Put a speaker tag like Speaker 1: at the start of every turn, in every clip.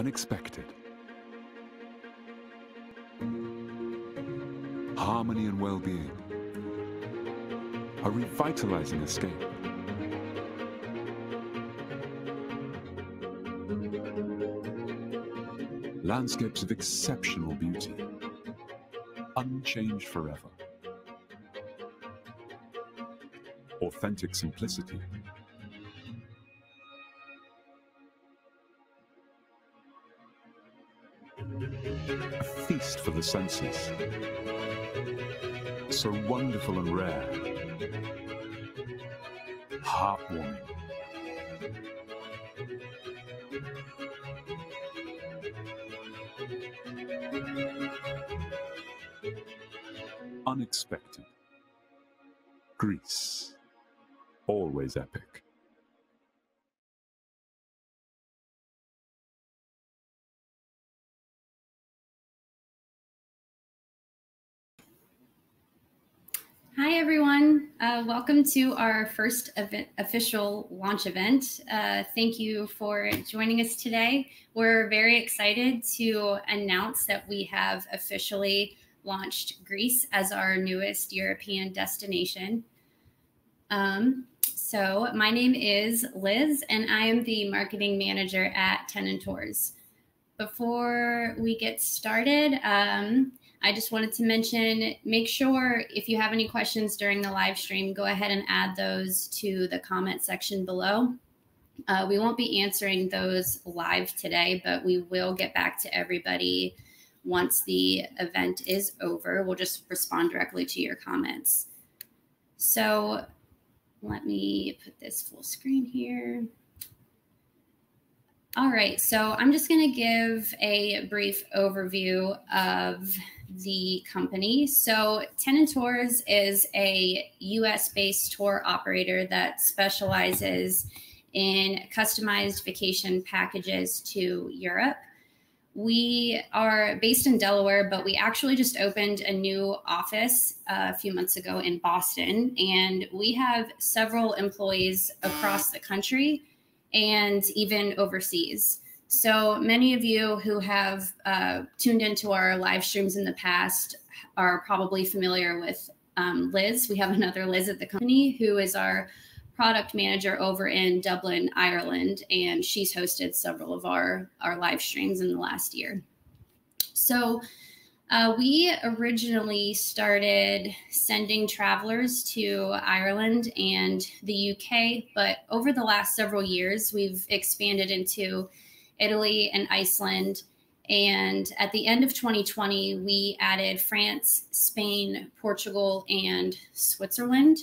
Speaker 1: unexpected. Harmony and well-being. A revitalizing escape. Landscapes of exceptional beauty, unchanged forever. Authentic simplicity. A feast for the senses. So wonderful and rare. Heartwarming. Unexpected. Greece. Always epic.
Speaker 2: Hi, everyone. Welcome to our first official launch event. Thank you for joining us today. We're very excited to announce that we have officially launched Greece as our newest European destination. So my name is Liz, and I am the marketing manager at Tenon Tours. Before we get started, I just wanted to mention, make sure if you have any questions during the live stream, go ahead and add those to the comment section below. We won't be answering those live today, but we will get back to everybody once the event is over. We'll just respond directly to your comments. So let me put this full screen here. All right, so I'm just going to give a brief overview of the company. So Tenon Tours is a US-based tour operator that specializes in customized vacation packages to Europe. We are based in Delaware, but we actually just opened a new office a few months ago in Boston, and we have several employees across the country and even overseas. So many of you who have tuned into our live streams in the past are probably familiar with Liz. We have another Liz at the company who is our product manager over in Dublin, Ireland, and she's hosted several of our live streams in the last year. So we originally started sending travelers to Ireland and the UK, but over the last several years, we've expanded into Italy and Iceland. And at the end of 2020, we added France, Spain, Portugal, and Switzerland.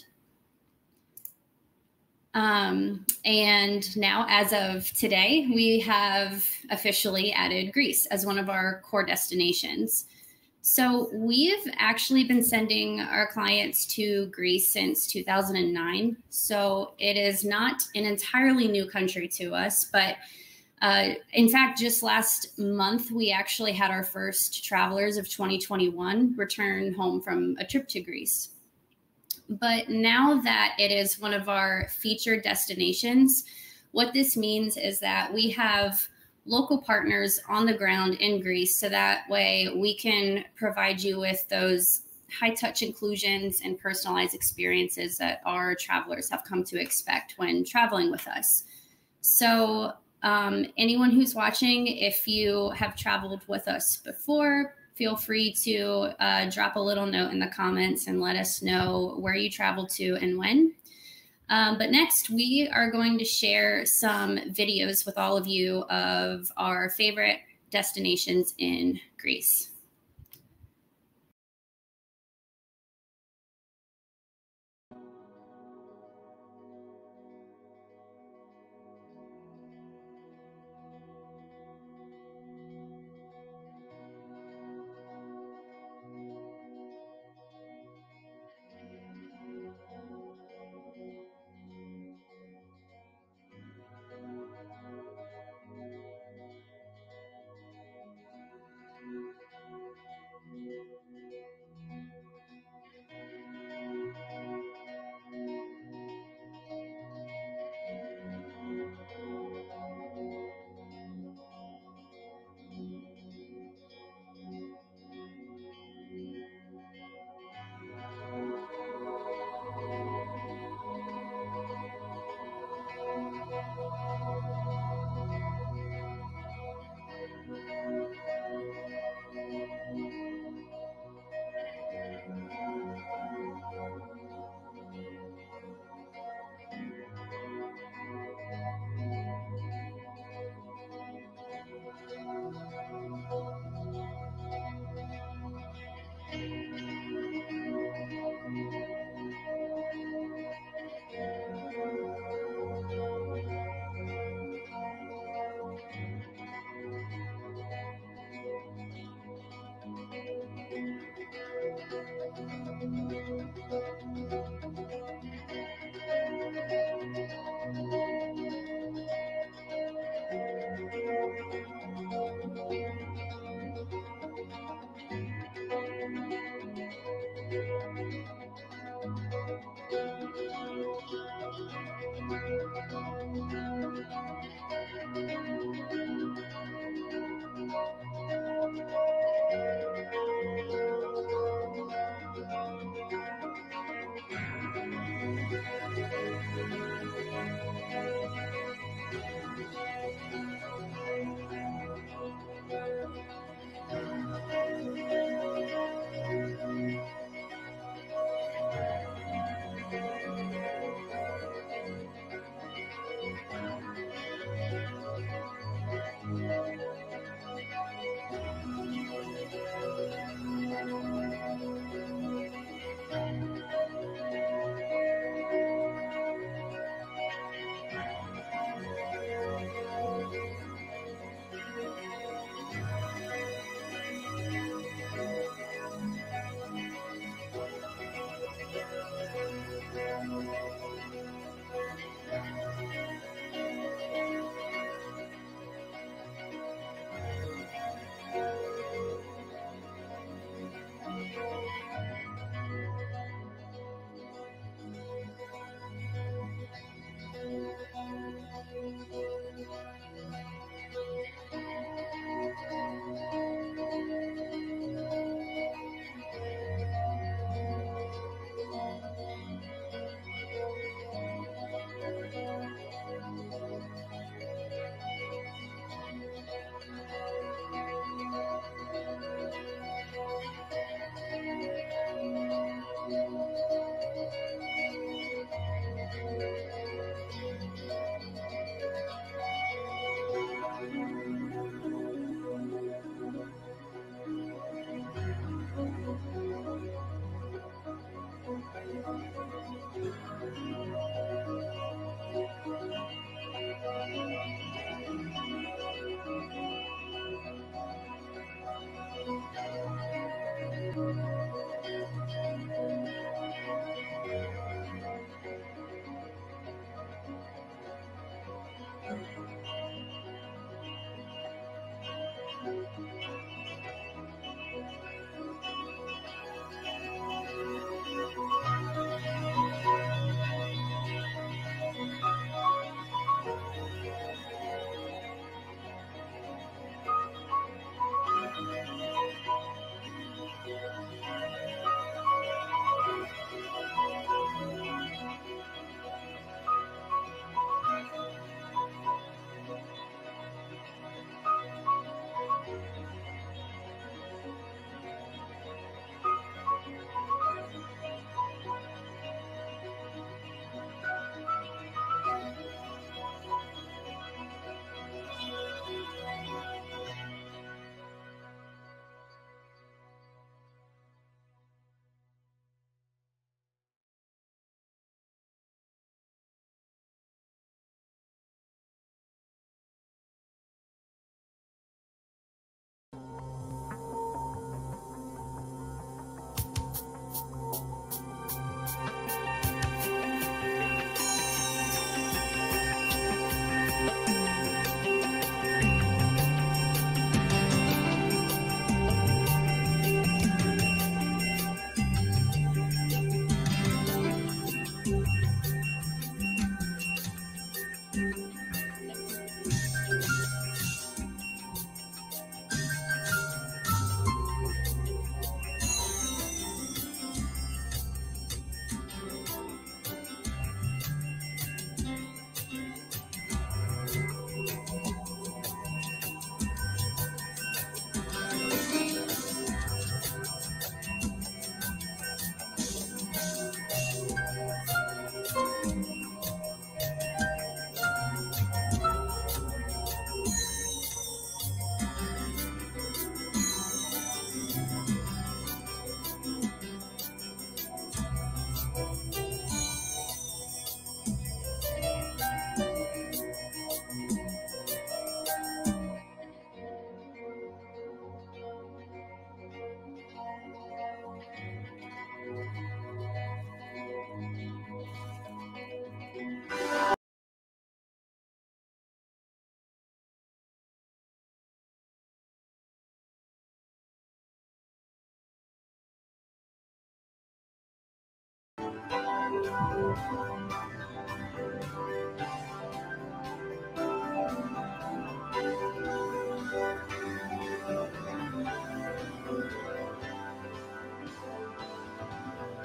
Speaker 2: And now, as of today, we have officially added Greece as one of our core destinations. So we've actually been sending our clients to Greece since 2009. So it is not an entirely new country to us, but in fact, just last month, we actually had our first travelers of 2021 return home from a trip to Greece. But now that it is one of our featured destinations, what this means is that we have local partners on the ground in Greece, so that way we can provide you with those high-touch inclusions and personalized experiences that our travelers have come to expect when traveling with us. So anyone who's watching, if you have traveled with us before, feel free to drop a little note in the comments and let us know where you traveled to and when. But next, we are going to share some videos with all of you of our favorite destinations in Greece.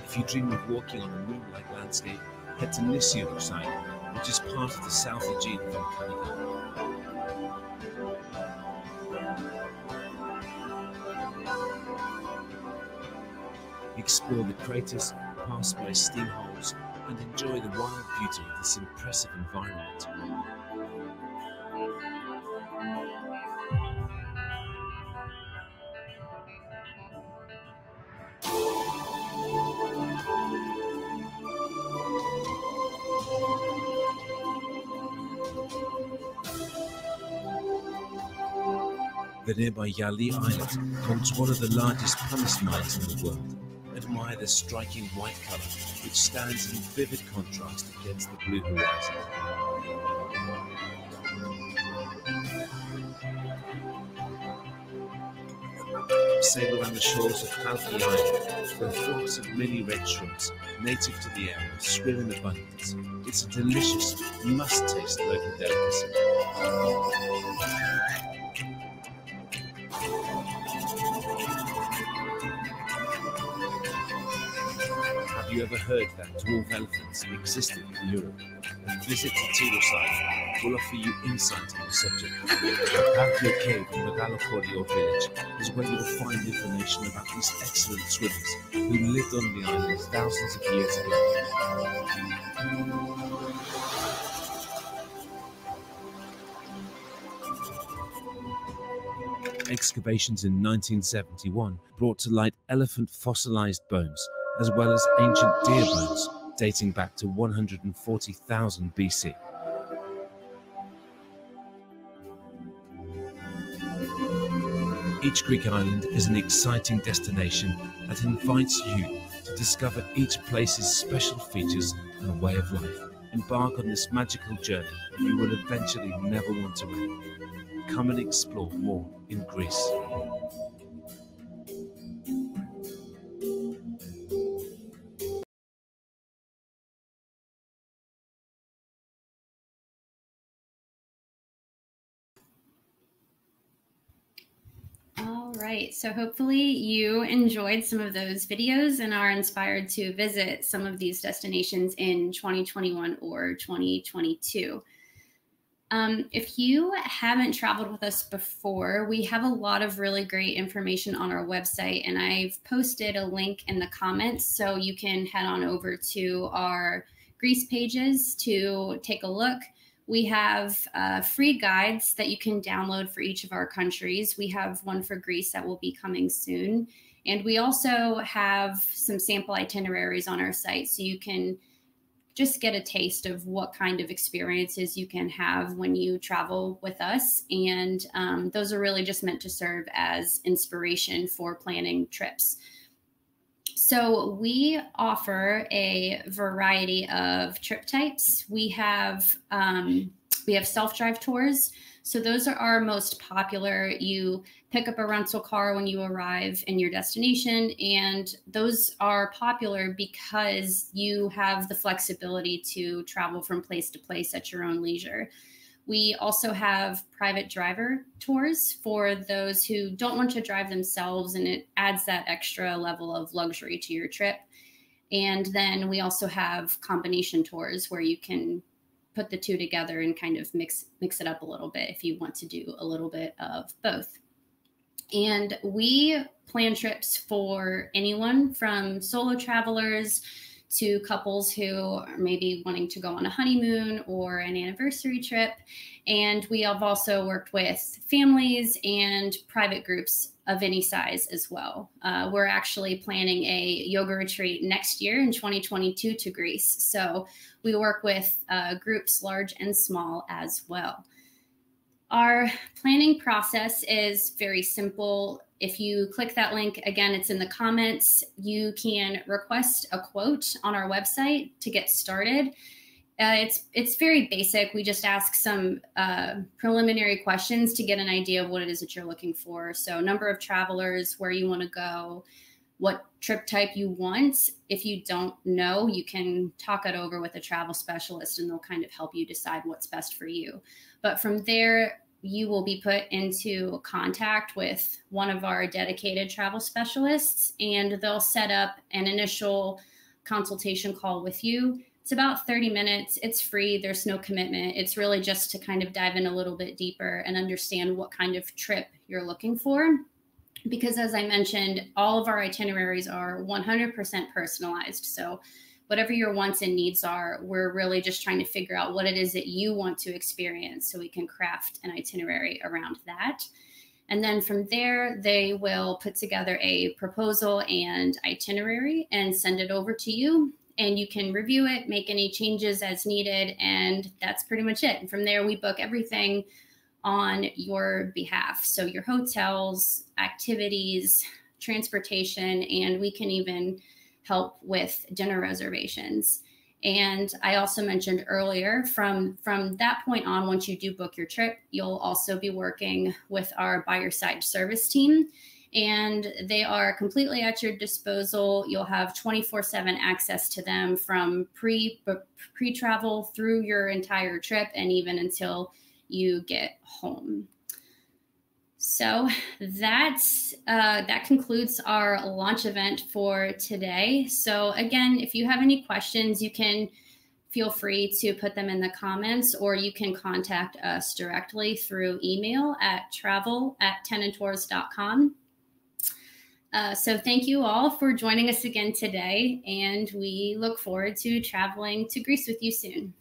Speaker 3: If you dream of walking on a moonlight landscape, head to Nisio site, which is part of the South Aegean volcanic. Explore the craters, pass by steam holes, and enjoy the wild beauty of this impressive environment. The nearby Yali Island holds one of the largest pumice mines in the world. Admire the striking white colour, which stands in vivid contrast against the blue horizon. Sail around the shores of Halfway Island, where flocks of mini red shrimps, native to the area, swim in abundance. It's a delicious, must-taste local delicacy. Have you ever heard that dwarf elephants existed in Europe? A visit to Tenon will offer you insight on the subject. Patio Cave in Megalopodio village is where you will find information about these excellent swimmers who lived on the island thousands of years ago. Excavations in 1971 brought to light elephant fossilized bones, as well as ancient deer bones dating back to 140,000 BC. Each Greek island is an exciting destination that invites you to discover each place's special features and way of life. Embark on this magical journey you will eventually never want to end. Come and explore more in Greece.
Speaker 2: All right, so hopefully you enjoyed some of those videos and are inspired to visit some of these destinations in 2021 or 2022. If you haven't traveled with us before, we have a lot of really great information on our website, and I've posted a link in the comments so you can head on over to our Greece pages to take a look. We have free guides that you can download for each of our countries. We have one for Greece that will be coming soon. And we also have some sample itineraries on our site, so you can just get a taste of what kind of experiences you can have when you travel with us. And those are really just meant to serve as inspiration for planning trips. So we offer a variety of trip types. We have self-drive tours. So those are our most popular. You pick up a rental car when you arrive in your destination, and those are popular because you have the flexibility to travel from place to place at your own leisure. We also have private driver tours for those who don't want to drive themselves, and it adds that extra level of luxury to your trip. And then we also have combination tours where you can put the two together and kind of mix it up a little bit if you want to do a little bit of both. And we plan trips for anyone from solo travelers to couples who are maybe wanting to go on a honeymoon or an anniversary trip. And we have also worked with families and private groups of any size as well. We're actually planning a yoga retreat next year in 2022 to Greece. So we work with groups large and small as well. Our planning process is very simple. If you click that link, again, it's in the comments. You can request a quote on our website to get started. It's very basic. We just ask some preliminary questions to get an idea of what it is that you're looking for. So number of travelers, where you want to go, what trip type you want. If you don't know, you can talk it over with a travel specialist and they'll kind of help you decide what's best for you. But from there, you will be put into contact with one of our dedicated travel specialists, and they'll set up an initial consultation call with you. It's about 30 minutes. It's free. There's no commitment. It's really just to kind of dive in a little bit deeper and understand what kind of trip you're looking for. Because as I mentioned, all of our itineraries are 100% personalized. So whatever your wants and needs are, we're really just trying to figure out what it is that you want to experience so we can craft an itinerary around that. And then from there, they will put together a proposal and itinerary and send it over to you. And you can review it, make any changes as needed, and that's pretty much it. And from there, we book everything on your behalf. So your hotels, activities, transportation, and we can even help with dinner reservations. And I also mentioned earlier, from that point on, once you do book your trip, you'll also be working with our by your side service team. And they are completely at your disposal. You'll have 24/7 access to them from pre-travel through your entire trip and even until you get home. So that concludes our launch event for today. So again, if you have any questions, you can feel free to put them in the comments, or you can contact us directly through email at travel@tenontours.com. So thank you all for joining us again today, and we look forward to traveling to Greece with you soon.